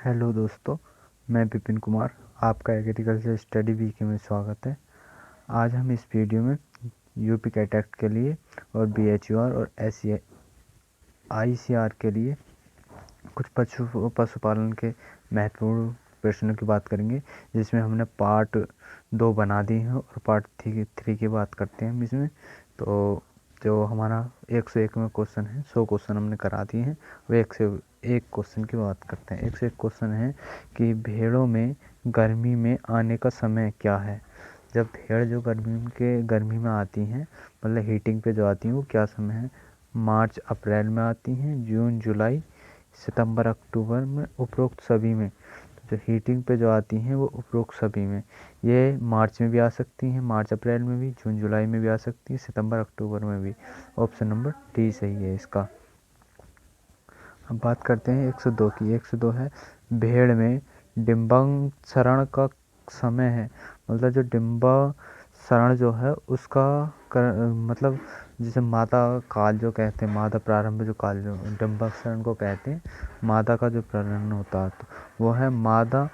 Hello दोस्तों, मैं विपिन कुमार। आपका एग्रीकल्चर स्टडी वीक में स्वागत है। आज हम इस वीडियो में यूपी कैटेट के लिए और बीएचयूआर और आईसीआर के लिए कुछ पशुपालन के महत्वपूर्ण प्रश्नों की बात करेंगे, जिसमें हमने पार्ट 2 बना दी है और पार्ट 3 की बात करते हैं हम इसमें। तो जो हमारा 101 में क्वेश्चन है, 100 क्वेश्चन हमने करा दिए हैं। वो 101 क्वेश्चन की बात करते हैं। 101 क्वेश्चन है कि भेड़ों में गर्मी में आने का समय क्या है। जब भेड़ जो गर्मी में आती हैं, मतलब हीटिंग पे जो आती हैं, वो क्या समय है। मार्च अप्रैल में आती हैं, जून जुलाई सितंबर अक्टूबर में, उपरोक्त सभी में। तो जो हीटिंग पे जो आती हैं वो उपरोक्त सभी में। ये मार्च में भी आ सकती हैं, मार्च अप्रैल में भी, जून जुलाई में भी आ सकती है, सितंबर अक्टूबर में भी। ऑप्शन नंबर डी सही है इसका। अब बात करते हैं 102 की। 102 है भेड़ में डिंबांकुरण का समय है। मतलब जो डिंबांकुरण जो है उसका मतलब जिसे मादा काल जो कहते हैं, मादा प्रारंभ जो काल जो डिंबांकुरण को कहते हैं, मादा का जो प्रारंभ होता है, तो वो है मादा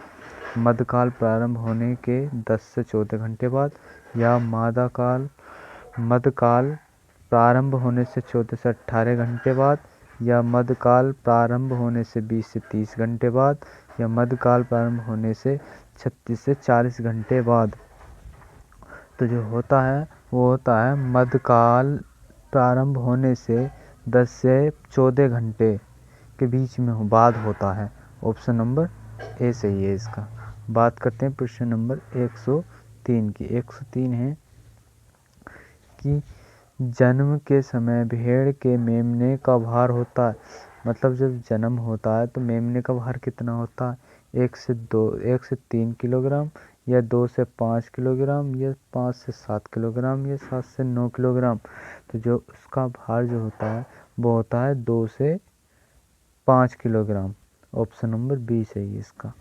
मध्यकाल प्रारंभ होने के 10 से 14 घंटे बाद, या मध्यकाल प्रारंभ होने से 14 से 18 घंटे बाद, या मध्यकाल प्रारंभ होने से 20 से 30 घंटे बाद, या मध्यकाल प्रारंभ होने से 36 से 40 घंटे बाद। तो जो होता है वो होता है मध्यकाल प्रारंभ होने से 10 से 14 घंटे के बीच में बाद होता है। ऑप्शन नंबर ए सही है इसका। बात करते हैं प्रश्न नंबर 103 की। 103 है कि जन्म के समय भेड़ के मेमने का भार होता है। मतलब जब जन्म होता है तो मेमने का भार कितना होता है। 1 से 3 किलोग्राम, या 2 से 5 किलोग्राम, या 5 से 7 किलोग्राम, या 7 से 9 किलोग्राम। तो जो उसका भार जो होता है वो होता है 2 से 5 किलोग्राम। ऑप्शन नंबर बी सही है इसका।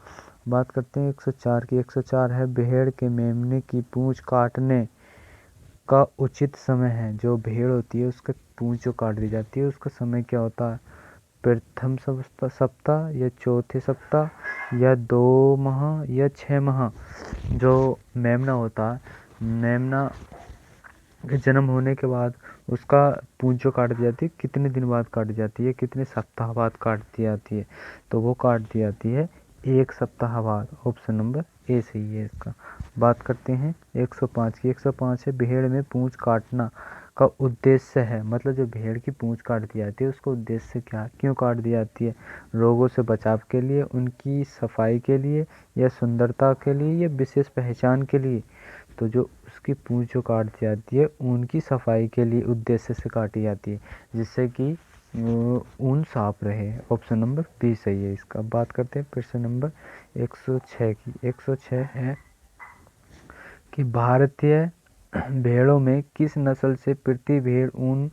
बात करते हैं 104 की। 104 है भेड़ के मेमने की पूंछ काटने का उचित समय है। जो भेड़ होती है उसके पूंछ जो काट दी जाती है उसका समय क्या होता है। प्रथम सप्ताह, या चौथे सप्ताह, या 2 माह, या 6 माह। जो मेमना होता है, मेमना के जन्म होने के बाद उसका पूंछ जो काट दी जाती है, कितने दिन बाद काट दी जाती है, कितने सप्ताह बाद काट दी जाती है। तो वो काट दी जाती है 1 सप्ताह बाद। ऑप्शन नंबर ए सही है इसका। बात करते हैं 105 की। 105 है भेड़ में पूंछ काटना का उद्देश्य है। मतलब जो भेड़ की पूंछ काट दी जाती है उसका उद्देश्य क्या, क्यों काट दी जाती है। रोगों से बचाव के लिए, उनकी सफाई के लिए, या सुंदरता के लिए, या विशेष पहचान के लिए। तो जो उसकी पूंछ जो काट दी जाती है उनकी सफाई के लिए उद्देश्य से काटी जाती है, जिससे कि ऊन साफ रहे। ऑप्शन नंबर बी सही है इसका। बात करते हैं प्रश्न नंबर 106 की। 106 है कि भारतीय भेड़ों में किस नस्ल से प्रति भेड़ ऊन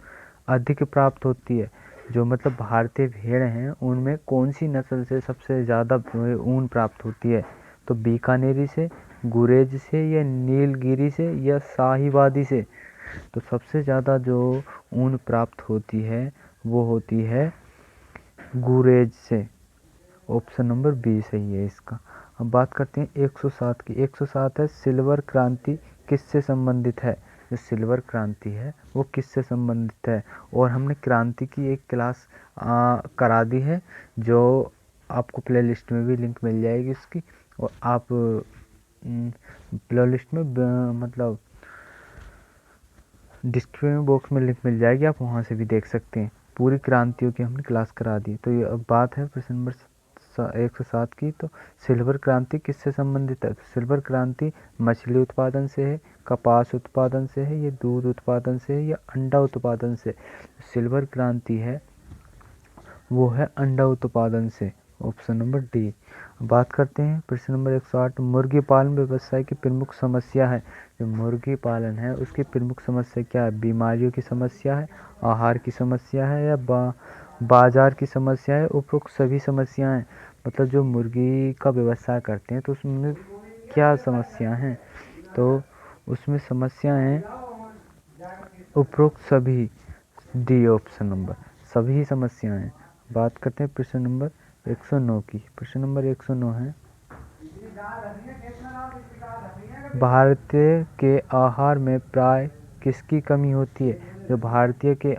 अधिक प्राप्त होती है। जो मतलब भारतीय भेड़ हैं उनमें कौन सी नस्ल से सबसे ज़्यादा ऊन प्राप्त होती है। तो बीकानेरी से, गुरेज से, या नीलगिरी से, या साहिवादी से। तो सबसे ज़्यादा जो ऊन प्राप्त होती है वो होती है गुरेज से। ऑप्शन नंबर बी सही है इसका। अब बात करते हैं 107 की। 107 है सिल्वर क्रांति किससे संबंधित है। जो सिल्वर क्रांति है वो किससे संबंधित है। और हमने क्रांति की एक क्लास करा दी है, जो आपको प्ले लिस्ट में भी लिंक मिल जाएगी उसकी। और आप प्ले लिस्ट में मतलब डिस्क्रिप्शन बॉक्स में लिंक मिल जाएगी, आप वहाँ से भी देख सकते हैं। पूरी क्रांतियों की हमने क्लास करा दी। तो ये अब बात है प्रश्न नंबर 107 की। तो सिल्वर क्रांति किससे संबंधित है। तो सिल्वर क्रांति मछली उत्पादन से है, कपास उत्पादन से है, या दूध उत्पादन से है, या अंडा उत्पादन से। सिल्वर क्रांति है वो है अंडा उत्पादन से। Option number D. बात करते हैं प्रश्न नंबर 108 मुर्गी पालन व्यवसाय की प्रमुख समस्या है। जो मुर्गी पालन है उसकी प्रमुख समस्या क्या है। बीमारियों की समस्या है, आहार की समस्या है, या बाजार की समस्या है, उपरोक्त सभी समस्याएं। मतलब जो मुर्गी का व्यवसाय करते हैं तो उसमें क्या समस्या हैं। तो उसमें समस्याएं उपरोक्त सभी, डी ऑप्शन नंबर, सभी समस्याएं। बात करते हैं प्रश्न नंबर 109 की। प्रश्न नंबर 109 है, भारतीय के आहार में प्राय किसकी कमी होती है? जो भारतीयों के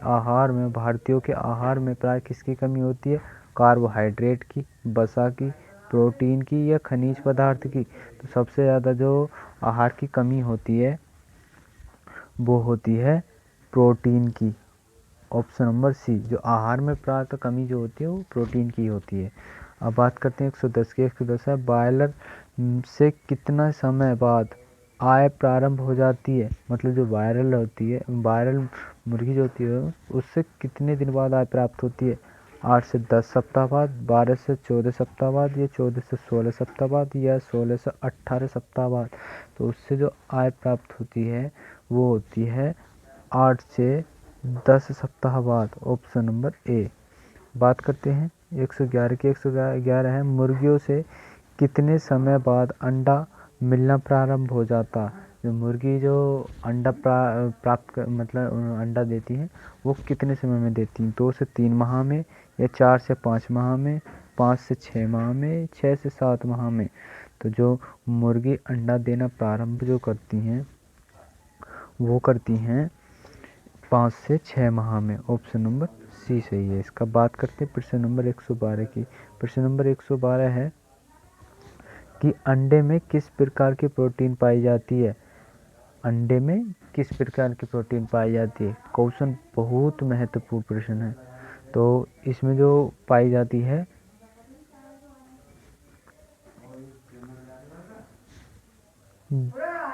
आहार में प्राय किसकी कमी होती है? कार्बोहाइड्रेट की, वसा की, प्रोटीन की या खनिज पदार्थ की? तो सबसे ज़्यादा जो आहार की कमी होती है वो होती है प्रोटीन की। ऑप्शन नंबर सी, जो आहार में प्राय कमी जो होती है वो प्रोटीन की होती है। अब बात करते हैं 110 की। 110 है, बॉयलर से कितना समय बाद आय प्रारंभ हो जाती है? मतलब जो वायरल मुर्गी जो होती है उससे कितने दिन बाद आय प्राप्त होती है? 8 से 10 सप्ताह बाद, 12 से 14 सप्ताह बाद या 14 से 16 सप्ताह बाद या 16 से 18 सप्ताह बाद? तो उससे जो आय प्राप्त होती है वो होती है 8 से 10 सप्ताह बाद। ऑप्शन नंबर ए। बात करते हैं 111 की। 111 है, मुर्गियों से कितने समय बाद अंडा मिलना प्रारंभ हो जाता? जो मुर्गी जो अंडा मतलब अंडा देती हैं वो कितने समय में देती हैं? 2 से 3 माह में या 4 से 5 माह में, 5 से 6 माह में, 6 से 7 माह में? तो जो मुर्गी अंडा देना प्रारंभ जो करती हैं वो करती हैं 5 से 6 माह में। ऑप्शन नंबर सी सही है इसका। बात करते हैं प्रश्न नंबर 112 की। प्रश्न नंबर 112 है कि अंडे में किस प्रकार की प्रोटीन पाई जाती है? अंडे में किस प्रकार की प्रोटीन पाई जाती है? क्वेश्चन बहुत महत्वपूर्ण प्रश्न है। तो इसमें जो पाई जाती है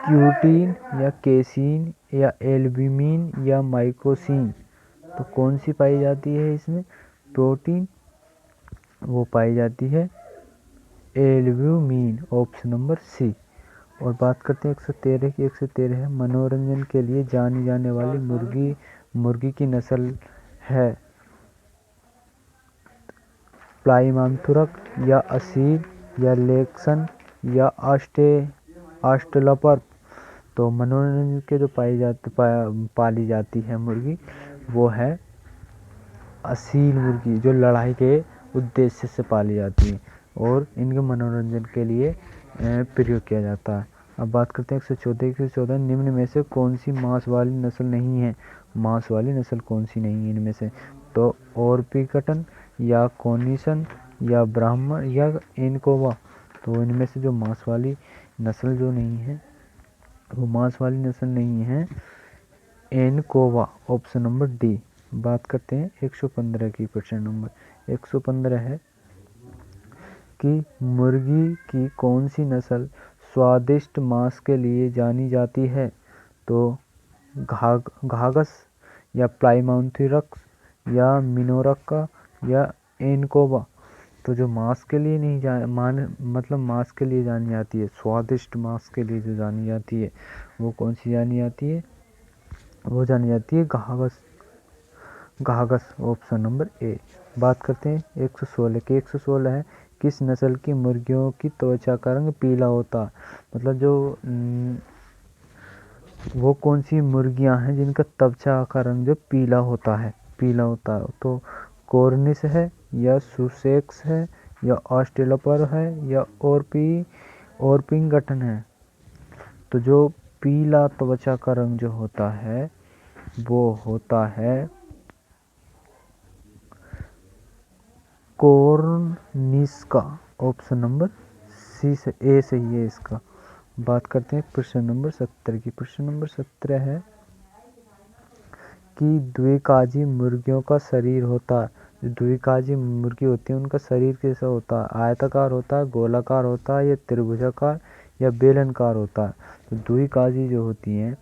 क्यूटीन या केसीन या एल्ब्यूमिन या माइकोसिन? तो कौन सी पाई जाती है इसमें प्रोटीन? वो पाई जाती है एल्ब्यूमिन। ऑप्शन नंबर सी। और बात करते हैं 113 की। 113 है, मनोरंजन के लिए जानी जाने वाली मुर्गी की नस्ल है प्लाइमाउथुरक या असील या लेक्सन या ऑस्ट्रेलोपर्प? तो मनोरंजन के जो पाली जाती है मुर्गी वो है असील मुर्गी, जो लड़ाई के उद्देश्य से पाली जाती है और इनके मनोरंजन के लिए प्रयोग किया जाता है। अब बात करते हैं 114 की। 114, निम्न में से कौन सी मांस वाली नस्ल नहीं है? मांस वाली नस्ल कौन सी नहीं है इनमें से? तो ऑर्पिंगटन या कॉनिसन या ब्राह्मण या एनकोवा? तो इनमें से जो मांस वाली नस्ल जो नहीं है वो मांस वाली नस्ल नहीं है एनकोवा। Option number D. बात करते हैं 115 की। प्रश्न नंबर 115 है कि मुर्गी की कौन सी नस्ल स्वादिष्ट मांस के लिए जानी जाती है? तो घाघस या प्लाइमाउथुरक्स या मिनोरक्का या एनकोवा? तो जो मांस के लिए नहीं मतलब मांस के लिए जानी जाती है, स्वादिष्ट मांस के लिए जो जानी जाती है वो कौन सी जानी जाती है? वो जानी जाती है घाघस। ऑप्शन नंबर ए। बात करते हैं 116 की। 116 है, किस नस्ल की मुर्गियों की त्वचा का रंग पीला होता है? मतलब जो वो कौन सी मुर्गियां हैं जिनका त्वचा का रंग जो पीला होता है? तो कॉर्निश है या सुसेक्स है या ऑस्ट्रेलोपर है या ऑर्पिंगटन है? तो जो पीला त्वचा का रंग जो होता है वो होता है कॉर्निश का। ऑप्शन नंबर सी से ए सही है इसका। बात करते हैं प्रश्न नंबर 70 की। प्रश्न नंबर 17 है कि द्विकाजी मुर्गियों का शरीर होता है। जो द्विकाजी मुर्गी होती है उनका शरीर कैसा होता है? आयताकार होता है, गोलाकार होता है या त्रिभुजाकार या बेलनाकार होता है? तो द्विकाजी जो होती हैं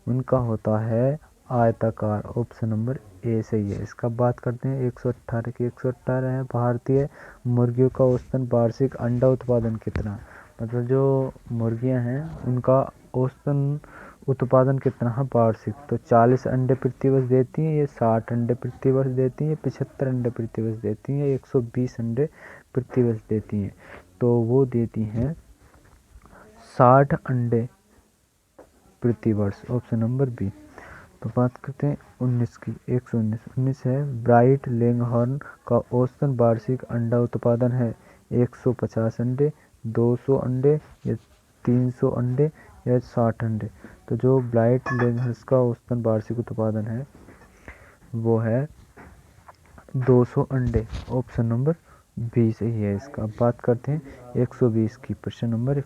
उनका होता है आयताकार। ऑप्शन नंबर ए सही है इसका। बात करते हैं 118 की। 118 है, भारतीय मुर्गियों का औसतन वार्षिक अंडा उत्पादन कितना? मतलब जो मुर्गियां हैं उनका औसतन उत्पादन कितना है वार्षिक? तो 40 अंडे प्रति वर्ष देती हैं, ये 60 अंडे प्रति वर्ष देती हैं, 75 अंडे प्रति वर्ष देती हैं, 120 अंडे प्रति वर्ष देती हैं? तो वो देती हैं 60 अंडे प्रति वर्ष। Option number B. तो बात करते हैं 19 की। 119 है ब्राइट लेगहॉर्न का औसतन वार्षिक अंडा उत्पादन है 150 अंडे, 200 अंडे या 300 अंडे या 60 अंडे। तो जो ब्राइट लेगहॉर्न का औसतन वार्षिक उत्पादन है वो है 200 अंडे। ऑप्शन नंबर 20 ही है इसका। अब बात करते हैं 120 की। प्रश्न नंबर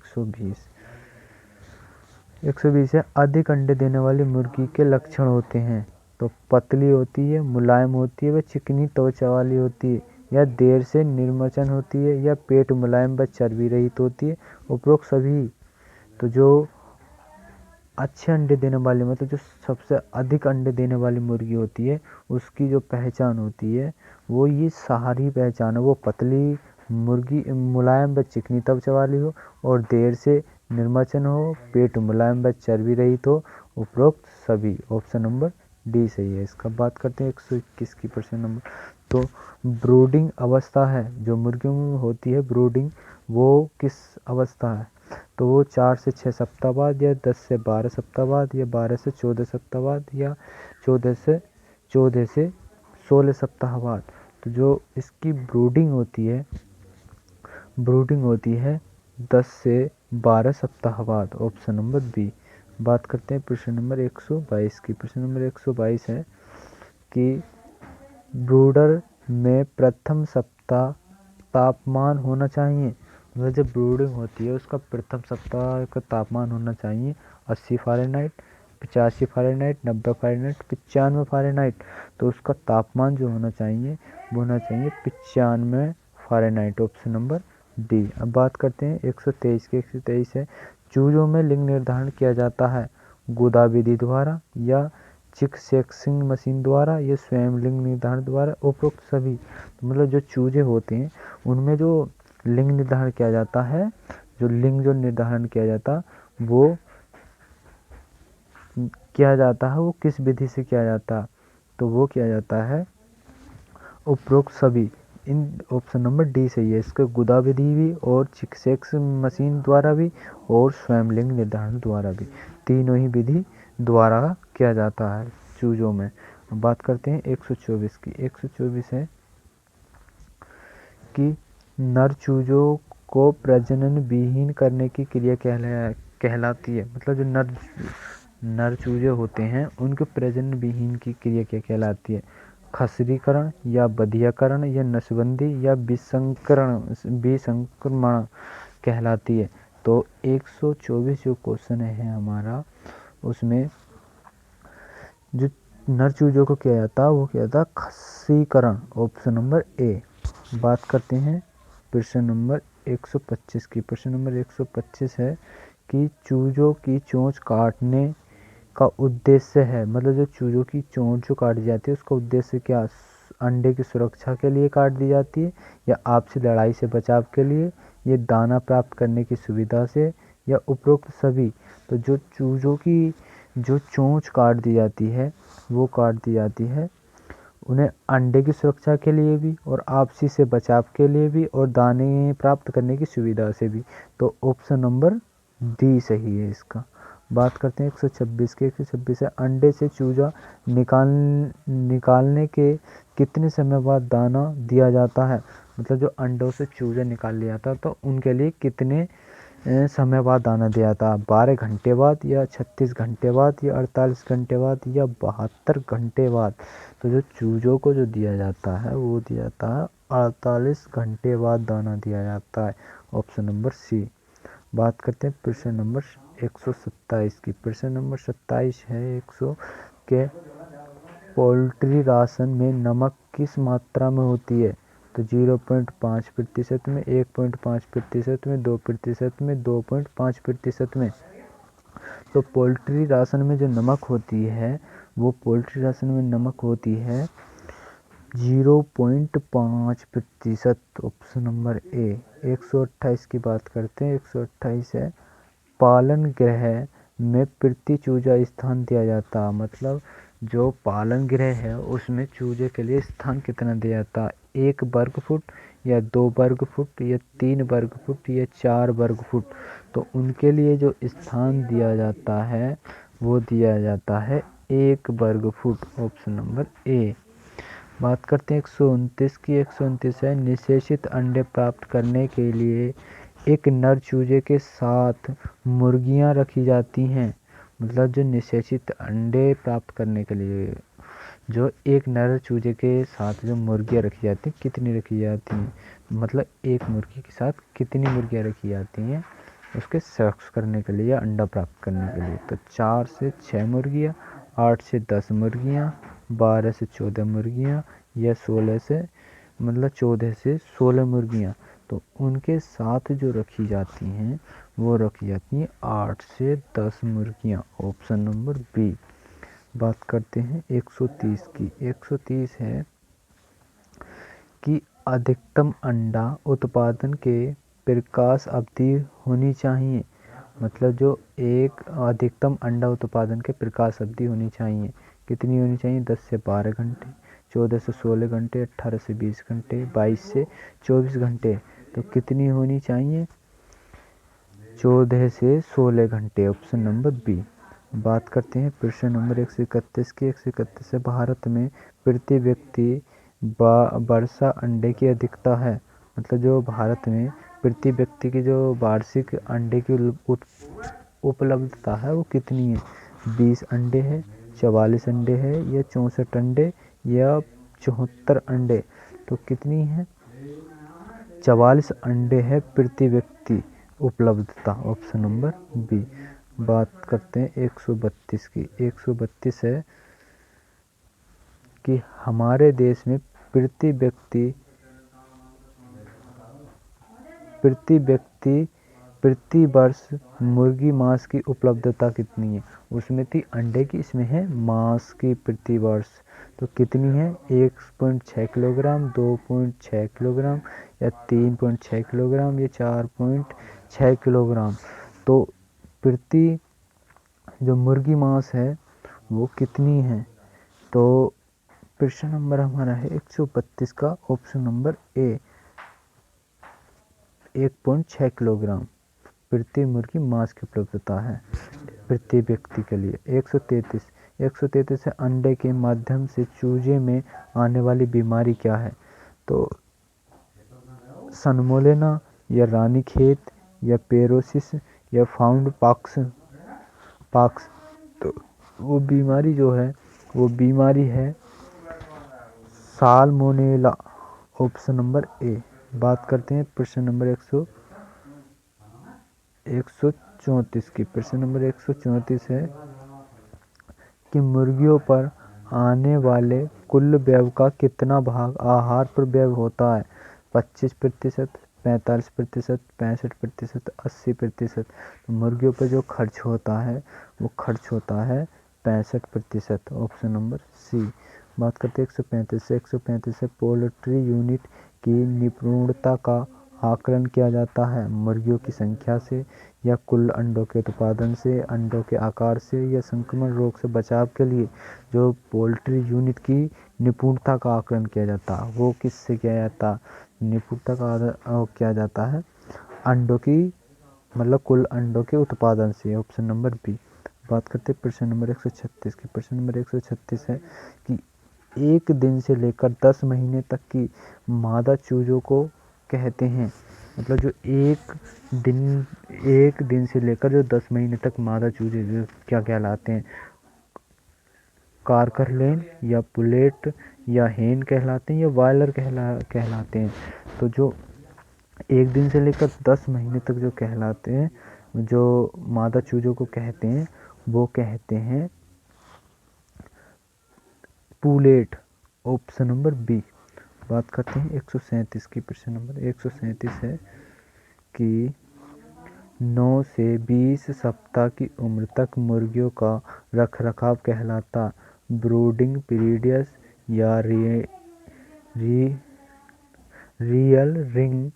120 है अधिक अंडे देने वाली मुर्गी के लक्षण होते हैं। तो पतली होती है, मुलायम होती है, व चिकनी त्वचा वाली होती है, या देर से निर्मचन होती है, या पेट मुलायम व चर्बी रहित होती है। उपरोक्त सभी। तो जो अच्छे अंडे देने वाली मतलब जो सबसे अधिक अंडे देने वाली मुर्गी होती है उसकी जो पहचान होती है वो ये सारी पहचान है। वो पतली मुर्गी, मुलायम व चिकनी त्वचा वाली हो और देर से निर्मचन हो, पेट मुलायम व चर्बी रहित हो। उपरोक्त सभी। ऑप्शन नंबर डी सही है इसका। बात करते हैं 121 की। प्रश्न नंबर। तो ब्रूडिंग अवस्था है जो मुर्गियों में होती है, ब्रूडिंग वो किस अवस्था है? तो वो 4 से 6 सप्ताह बाद, या 10 से 12 सप्ताह बाद, या 12 से 14 सप्ताह बाद, या 14 से 16 सप्ताह बाद। तो जो इसकी ब्रूडिंग होती है 10 से 12 सप्ताह बाद। Option number B. बात करते हैं प्रश्न नंबर 122 की। प्रश्न नंबर 122 है कि ब्रूडर में प्रथम सप्ताह तापमान होना चाहिए। मतलब जब ब्रूडिंग होती है उसका प्रथम सप्ताह का तापमान होना चाहिए 80 फ़ारेनहाइट, 85 फ़ारेनहाइट, 90 फ़ारेनहाइट, 95 फ़ारेनहाइट। तो उसका तापमान जो होना चाहिए वो होना चाहिए 95 फ़ारेनहाइट। Option number D. अब बात करते हैं 123 के। 123 है चूजों में लिंग निर्धारण किया जाता है गुदा विधि द्वारा, या चिक सेक्सिंग मशीन द्वारा, या स्वयं लिंग निर्धारण द्वारा। उपरोक्त सभी। तो मतलब जो चूजे होते हैं उनमें जो लिंग निर्धारण किया जाता है, जो निर्धारण किया जाता वो किस विधि से किया जाता? तो वो किया जाता है उपरोक्त सभी। इन ऑप्शन नंबर डी सही है इसके। गुदा विधि भी और चिक सेक्स मशीन द्वारा भी और स्वयं लिंग निर्धारण द्वारा भी, तीनों ही विधि द्वारा किया जाता है चूजों में। बात करते हैं 124 की। 124 है कि नर चूजों को प्रजनन विहीन करने की क्रिया कहलाती है। मतलब जो नर चूजे होते हैं उनके प्रजनन विहीन की क्रिया क्या कहलाती है? खसरीकरण, या बधियाकरण, या नसबंदी, या विसंक्रमण कहलाती है। तो 124 जो क्वेश्चन है हमारा उसमें जो नर चूजों को किया जाता वो किया जाता खसीकरण। ऑप्शन नंबर ए। बात करते हैं प्रश्न नंबर 125 की। प्रश्न नंबर 125 है कि चूजों की चोंच काटने का उद्देश्य है। मतलब जो चूजों की चोंच जो काटी जाती है उसका उद्देश्य क्या? अंडे की सुरक्षा के लिए काट दी जाती है, या आपसी लड़ाई से बचाव के लिए, ये दाना प्राप्त करने की सुविधा से, या उपरोक्त सभी। तो जो चूजों की जो चोंच काट दी जाती है वो काट दी जाती है उन्हें अंडे की सुरक्षा के लिए भी, और आपसी से बचाव के लिए भी, और दाने प्राप्त करने की सुविधा से भी। तो ऑप्शन नंबर डी सही है इसका। बात करते हैं 126 के। 126 है अंडे से चूजा निकालने के कितने समय बाद दाना दिया जाता है? मतलब जो अंडों से चूजा निकाल लिया जाता तो उनके लिए कितने समय बाद दाना दिया था? 12 घंटे बाद, या 36 घंटे बाद, या 48 घंटे बाद, या 72 घंटे बाद। तो जो चूजों को जो दिया जाता है वो दिया जाता है 48 घंटे बाद दाना दिया जाता है। Option number C. बात करते हैं प्रश्न नंबर 127 की। प्रश्न नंबर 27 है 100 के पोल्ट्री राशन में नमक किस मात्रा में होती है? तो 0.5% में, 1.5% में, 2% में, 2.5% में। तो पोल्ट्री राशन में जो नमक होती है वो पोल्ट्री राशन में नमक होती है 0.5%। ऑप्शन नंबर ए। 128 की बात करते हैं। 128 है पालन गृह में प्रति चूजा स्थान दिया जाता। मतलब जो पालन गृह है उसमें चूजे के लिए स्थान कितना दिया जाता? 1 वर्ग फुट, या 2 वर्ग फुट, या 3 वर्ग फुट, या 4 वर्ग फुट। तो उनके लिए जो स्थान दिया जाता है वो दिया जाता है 1 वर्ग फुट, ऑप्शन नंबर ए। बात करते हैं 129 की। 129 है, निषेचित अंडे प्राप्त करने के लिए एक नर चूजे के साथ मुर्गियां रखी जाती हैं। मतलब जो निषेचित अंडे प्राप्त करने के लिए जो एक नर चूजे के साथ जो मुर्गियां रखी जाती हैं, कितनी रखी जाती हैं, मतलब एक मुर्गी के साथ कितनी मुर्गियां रखी जाती हैं उसके सेक्स करने के लिए, अंडा प्राप्त करने के लिए। तो 4 से 6 मुर्गियां, 8 से 10 मुर्गियां, 12 से 14 मुर्गियां या 16 से 16 मुर्गियां। तो उनके साथ जो रखी जाती हैं वो रखी जाती हैं 8 से 10 मुर्गियां, ऑप्शन नंबर बी। बात करते हैं 130 की। 130 है कि अधिकतम अंडा उत्पादन के प्रकाश अवधि होनी चाहिए। मतलब जो एक अधिकतम अंडा उत्पादन के प्रकाश अवधि होनी चाहिए, कितनी होनी चाहिए? 10 से 12 घंटे, 14 से 16 घंटे, 18 से 20 घंटे, 22 से 24 घंटे। तो कितनी होनी चाहिए? 14 से 16 घंटे, ऑप्शन नंबर बी। बात करते हैं प्रश्न नंबर 131 की। 131 है, भारत में प्रति व्यक्ति वर्षा अंडे की अधिकता है। मतलब जो भारत में प्रति व्यक्ति की जो वार्षिक अंडे की उपलब्धता है वो कितनी है? 20 अंडे है, 44 अंडे है या 64 अंडे या 74 अंडे। तो कितनी है? 44 अंडे है प्रति व्यक्ति उपलब्धता, ऑप्शन नंबर बी। बात करते हैं 132 की। 132 है कि हमारे देश में प्रति व्यक्ति प्रति वर्ष मुर्गी मांस की उपलब्धता कितनी है? उसमें थी अंडे की, इसमें है मांस की प्रति वर्ष। तो कितनी है? 1.6 किलोग्राम, 2.6 किलोग्राम या 3.6 किलोग्राम या 4.6 किलोग्राम। तो प्रति जो मुर्गी मांस है वो कितनी है? तो प्रश्न नंबर हमारा है 132 का, ऑप्शन नंबर ए, 1.6 किलोग्राम प्रति मुर्गी मांस की उपलब्धता है प्रति व्यक्ति के लिए। 133 है, अंडे के माध्यम से चूजे में आने वाली बीमारी क्या है? तो सनमोलेना या रानीखेत या पेरोसिस या फाउंड पॉक्स। तो वो बीमारी जो है वो बीमारी है साल्मोनेला, ऑप्शन नंबर ए। बात करते हैं प्रश्न नंबर 134 की। प्रश्न नंबर 134 है कि मुर्गियों पर आने वाले कुल व्यय का कितना भाग आहार पर व्यय होता है? 25%, 45%, 65%, 80%। मुर्गियों पर जो खर्च होता है वो खर्च होता है 65%, ऑप्शन नंबर सी। बात करते हैं 135 से। 135 से पोल्ट्री यूनिट की निपुणता का आकलन किया जाता है मुर्गियों की संख्या से या कुल अंडों के उत्पादन से, अंडों के आकार से या संक्रमण रोग से बचाव के लिए जो पोल्ट्री यूनिट की निपुणता का आकलन किया जाता है वो किससे किया जाता है? निपुणता का किया जाता है अंडों की, मतलब कुल अंडों के उत्पादन से, ऑप्शन नंबर बी। बात करते हैं प्रश्न नंबर 136 की। प्रश्न नंबर 136 है कि 1 दिन से लेकर 10 महीने तक की मादा चूजों को कहते हैं। मतलब जो एक दिन से लेकर जो 10 महीने तक मादा चूजे जो क्या कहलाते हैं? कारकरलेन या पुलेट या हेन कहलाते हैं या वायलर कहलाते हैं। तो जो 1 दिन से लेकर 10 महीने तक जो कहलाते हैं, जो मादा चूजों को कहते हैं वो कहते हैं पुलेट, ऑप्शन नंबर बी। बात करते हैं 137 की। प्रश्न नंबर 137 है कि 9 से 20 सप्ताह की उम्र तक मुर्गियों का रखरखाव कहलाता ब्रूडिंग पीरियड्स या रियल रिंग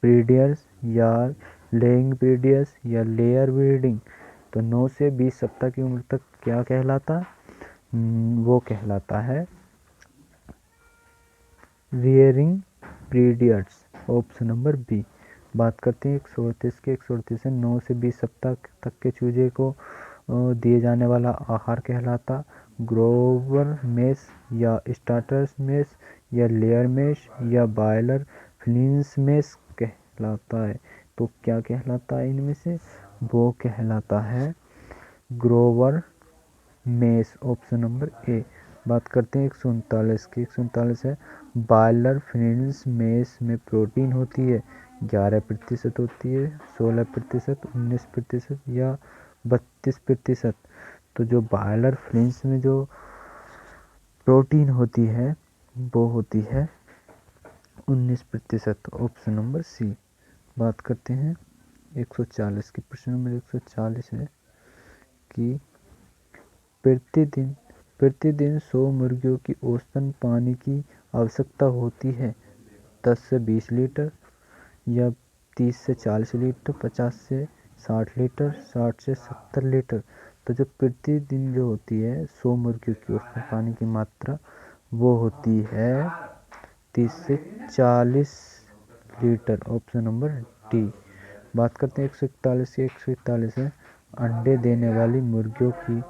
पीरियड्स या लेइंग पीरियड्स या लेयर ब्रीडिंग। तो 9 से 20 सप्ताह की उम्र तक क्या कहलाता? वो कहलाता है rearing periods, option number B. बात करते हैं 138 के। 138 है, 9 से 20 सप्ताह तक के चूजे को दिए जाने वाला आहार कहलाता ग्रोवर मेश या स्टार्टर मेश या लेयर मेश या बॉयलर फ्लिंस मेश कहलाता है। तो क्या कहलाता है इनमें से? वो कहलाता है ग्रोवर मेश, ऑप्शन नंबर ए। बात करते हैं 139 की। 139 है बॉयलर फ्लिंस मेश में प्रोटीन होती है 11% होती है, 16%, 19% या 32%। तो जो बॉयलर फ्लिंस में जो प्रोटीन होती है वो होती है 19%, ऑप्शन नंबर सी। बात करते हैं 140 की। प्रश्न नंबर 140 है कि प्रतिदिन 100 मुर्गियों की औसतन पानी की आवश्यकता होती है 10 से 20 लीटर या 30 से 40 लीटर, 50 से 60 लीटर, 60 से 70 लीटर। तो जो प्रतिदिन जो होती है 100 मुर्गियों की औसतन पानी की मात्रा वो होती है 30 से 40 लीटर, ऑप्शन नंबर डी। बात करते हैं 141 की। 141 है अंडे देने वाली मुर्गियों की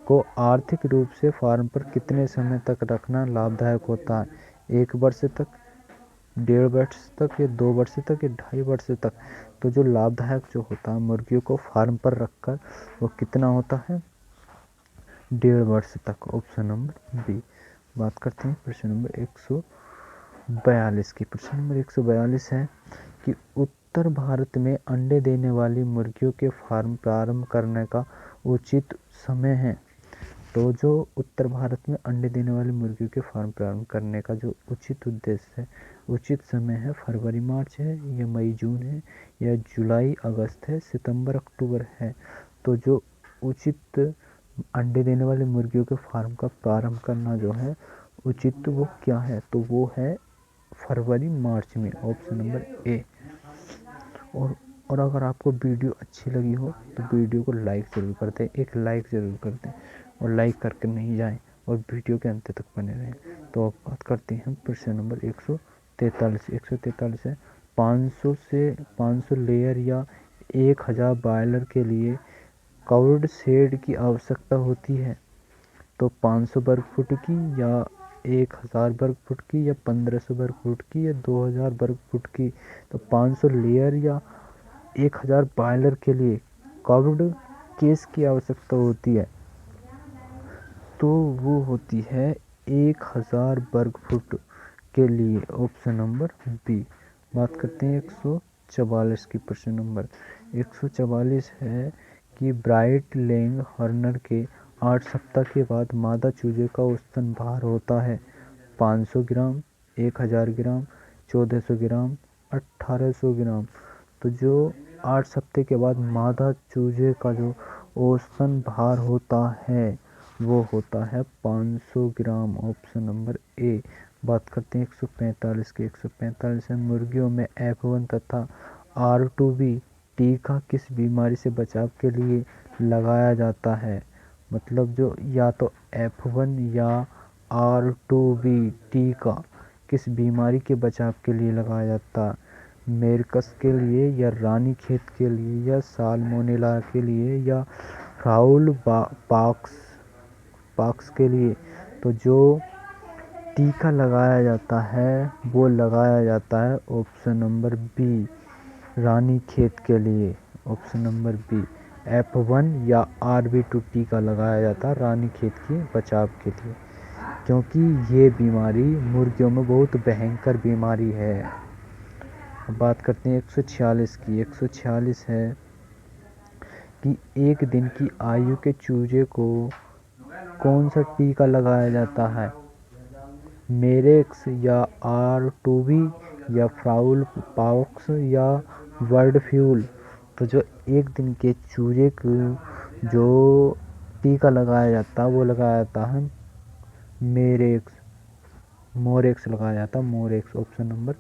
को आर्थिक रूप से फार्म पर कितने समय तक रखना लाभदायक होता है? 1 वर्ष तक, 1.5 वर्ष तक या 2 वर्ष तक या 2.5 वर्ष तक? तो जो लाभदायक जो होता है मुर्गियों को फार्म पर रखकर वो कितना होता है? 1.5 वर्ष तक, ऑप्शन नंबर बी। बात करते हैं प्रश्न नंबर 142 की। प्रश्न नंबर 142 है कि उत्तर भारत में अंडे देने वाली मुर्गियों के फार्म प्रारंभ करने का उचित समय है। तो जो उत्तर भारत में अंडे देने वाली मुर्गियों के फार्म प्रारंभ करने का जो उचित उद्देश्य है, उचित समय है, फरवरी मार्च है या मई जून है या जुलाई अगस्त है, सितंबर अक्टूबर है? तो जो उचित अंडे देने वाली मुर्गियों के फार्म का प्रारंभ करना जो है उचित वो क्या है? तो वो है फरवरी मार्च में, ऑप्शन नंबर ए। और अगर आपको वीडियो अच्छी लगी हो तो वीडियो को लाइक ज़रूर कर दें, एक लाइक ज़रूर कर दें और लाइक करके नहीं जाएं और वीडियो के अंत तक बने रहें। तो अब बात करते हैं प्रश्न नंबर 143। 143 है 500 लेयर या 1000 बॉयलर के लिए कवर्ड शेड की आवश्यकता होती है। तो 500 वर्ग फुट की या 1000 वर्ग फुट की या 1500 वर्ग फुट की या 2000 वर्ग फुट की? तो 500 लेयर या 1000 बॉयलर के लिए कवर्ड केस की आवश्यकता होती है। तो वो होती है 1000 वर्ग फुट के लिए, ऑप्शन नंबर बी। बात करते हैं 144 की। प्रश्न नंबर 144 है कि ब्राइट लेंग हॉर्नर के 8 सप्ताह के बाद मादा चूजे का औसतन भार होता है 500 ग्राम, 1000 ग्राम, 1400 ग्राम, 1800 ग्राम। तो जो 8 सप्ताह के बाद मादा चूजे का जो औसतन भार होता है वो होता है 500 ग्राम, ऑप्शन नंबर ए। बात करते हैं 145 की। 145 है मुर्गियों में F1 तथा R2B टीका किस बीमारी से बचाव के लिए लगाया जाता है? मतलब जो या तो F1 या R2B टीका किस बीमारी के बचाव के लिए लगाया जाता है? मेरकस के लिए या रानीखेत के लिए या साल्मोनेला के लिए या फाउल पॉक्स के लिए? तो जो टीका लगाया जाता है वो लगाया जाता है ऑप्शन नंबर बी, रानीखेत के लिए, ऑप्शन नंबर बी। F1 या RB2 टीका लगाया जाता है रानीखेत के बचाव के लिए, क्योंकि ये बीमारी मुर्गियों में बहुत भयंकर बीमारी है। अब बात करते हैं 146 की। 146 है कि एक दिन की आयु के चूजे को कौन सा टीका लगाया जाता है? मेरेक्स या R2B या फाउल पॉक्स या बर्ड फ्लू? तो जो एक दिन के चूजे को जो टीका लगाया जाता है वो लगाया जाता है मोरेक्स लगाया जाता है, मोरेक्स, ऑप्शन नंबर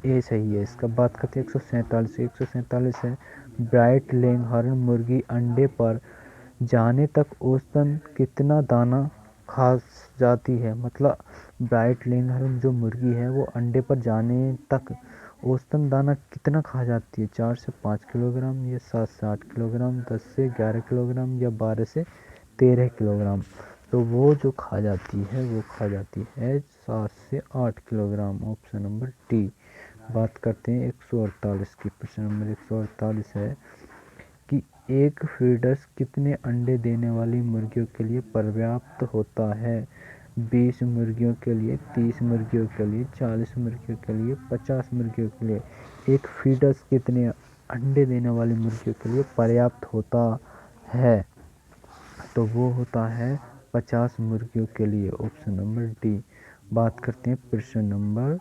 ए सही है इसका। बात करते हैं 147। 147 है ब्राइट लेगहॉर्न मुर्गी अंडे पर जाने तक औसतन कितना दाना खा जाती है? मतलब ब्राइट लेगहॉर्न जो मुर्गी है वो अंडे पर जाने तक औसतन दाना कितना खा जाती है? 4 से 5 किलोग्राम या 7 से 8 किलोग्राम, 10 से 11 किलोग्राम या 12 से 13 किलोग्राम? तो वो जो खा जाती है वो खा जाती है 7 से 8 किलोग्राम। Option number D. बात करते हैं 148 की। प्रश्न नंबर 148 है कि एक फीडर्स कितने अंडे देने वाली मुर्गियों के लिए पर्याप्त होता है? 20 मुर्गियों के लिए, 30 मुर्गियों के लिए, 40 मुर्गियों के लिए, 50 मुर्गियों के लिए एक फीडर्स कितने अंडे देने वाली मुर्गियों के लिए पर्याप्त होता है? तो वो होता है 50 मुर्गियों के लिए। Option number D. बात करते हैं प्रश्न नंबर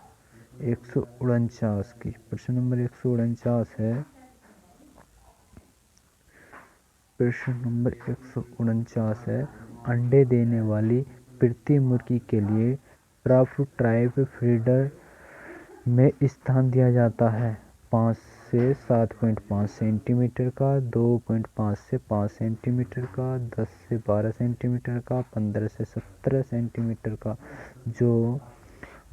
149 की। प्रश्न नंबर 149 है, प्रश्न नंबर 149 है, अंडे देने वाली प्रति मुर्गी के लिए ट्राइब फीडर में स्थान दिया जाता है। 5 से 7.5 सेंटीमीटर का, 2.5 से 5 सेंटीमीटर का, 10 से 12 सेंटीमीटर का, 15 से 17 सेंटीमीटर का। जो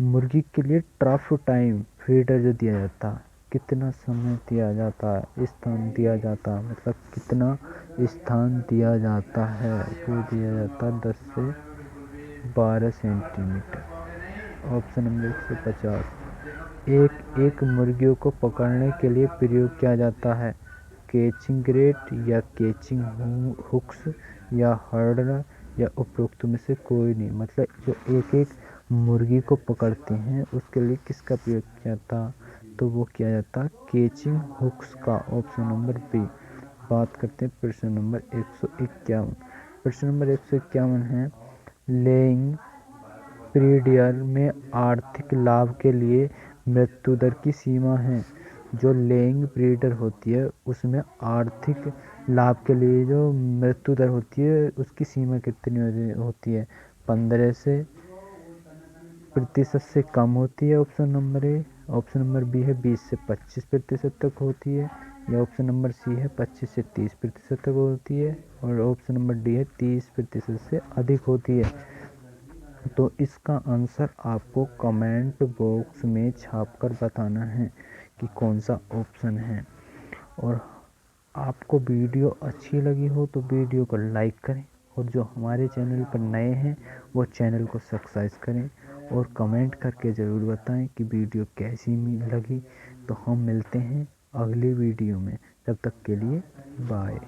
मुर्गी के लिए ट्राफ टाइम फीडर जो दिया जाता है, कितना समय दिया जाता है, स्थान दिया जाता है, मतलब कितना स्थान दिया जाता है, वो दिया जाता है 10 से 12 सेंटीमीटर। Option number 150। एक मुर्गियों को पकड़ने के लिए प्रयोग किया जाता है। कैचिंग ग्रेट या कैचिंग हुक्स या हर्डर या उपरोक्त में से कोई नहीं। मतलब जो एक एक मुर्गी को पकड़ते हैं उसके लिए किसका प्रयोग किया जाता? तो वो किया जाता कैचिंग हुक्स का। Option number B. बात करते हैं प्रश्न नंबर 151। प्रश्न नंबर 151 है, लेइंग ब्रीडर में आर्थिक लाभ के लिए मृत्यु दर की सीमा है। जो लेइंग ब्रीडर होती है उसमें आर्थिक लाभ के लिए जो मृत्यु दर होती है उसकी सीमा कितनी होती है? 15 से प्रतिशत से कम होती है। Option number A. Option number B है 20 से 25% तक होती है। या ऑप्शन नंबर सी है 25 से 30% तक होती है। और ऑप्शन नंबर डी है 30% से अधिक होती है। तो इसका आंसर आपको कमेंट बॉक्स में छापकर बताना है कि कौन सा ऑप्शन है। और आपको वीडियो अच्छी लगी हो तो वीडियो को लाइक करें, और जो हमारे चैनल पर नए हैं वो चैनल को सब्सक्राइब करें, और कमेंट करके ज़रूर बताएं कि वीडियो कैसी लगी। तो हम मिलते हैं अगली वीडियो में, तब तक के लिए बाय।